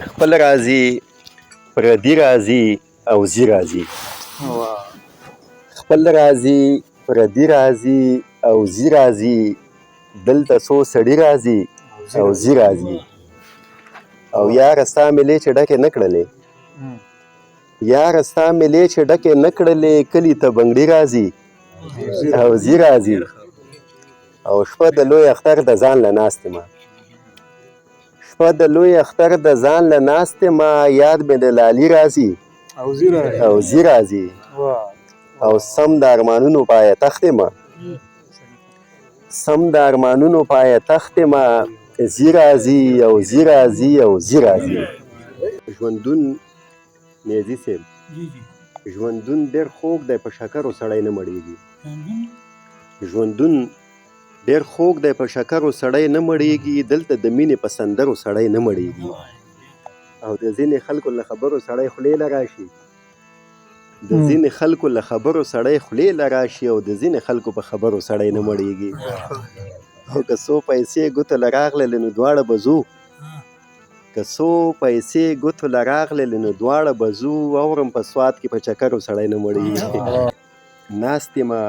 خپل راځي پردي راځي او زی راځي خپل راځي پردي راځي او زی راځي دلته څو سړي راځي او زی راځي او یاره ستا مېلې چې ډکې نه کړلې یاره ستا مېلې چې ډکې نه کړلې کلي ته بنګړي راځي او زی راځي او شپه د لوی اختر د ځان له ناستې ما شپه د لوی اختر د ځان له ناستې ما یاد مې د لالي راځي او زی راځي او سم د ارمانونو پایتخت ما سم د ارمانونو پایتخت ما زی راځي او زی راځي او زی راځي ژوندون نیزي صاحب ژوندون ډېر خوږ دی په شکرو سړی نه مړېږي ژوندون ډېر خوږ دی په شکرو سړی نه مړېږي دلته د مینې په سندرو سړی نه مړېږي او د ځینې خلکو له خبرو سړی خولې له راشي د ځینې خلکو له خبرو سړی خولې له راشي او د ځینې خلکو په خبرو سړی نه مړېږي او که څو پیسې ګوتو له راغللې نو دواړه به ځو که څو پیسې ګوتو له راغللې نو دواړه به ځو اورم په سوات کې په چکرو سړی نه مړېږي ناستې ما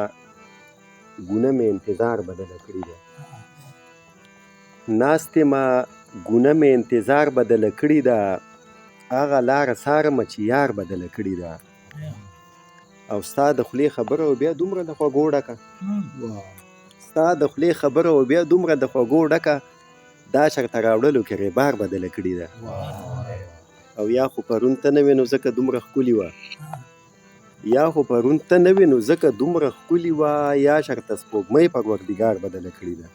ګونه مې انتظار بدله کړې ده ناستې ما ګونه مې انتظار بدله کړې ده هغه لاره څارمه چې یار بدله کړې ده او ستا د خولې خبره او بیا دومره د خوږو ډکه ستا د خولې خبره او بیا دومره د خوږو ډکه دا چرته راوړلو کې ربار بدله کړې ده او یا خو پرون ته نه وې نو ځکه دومره ښکلې وه یا خو پرون ته نه وې نو ځکه دومره ښکلې وه یا چرته سپوږمۍ پروردګار بدله کړې ده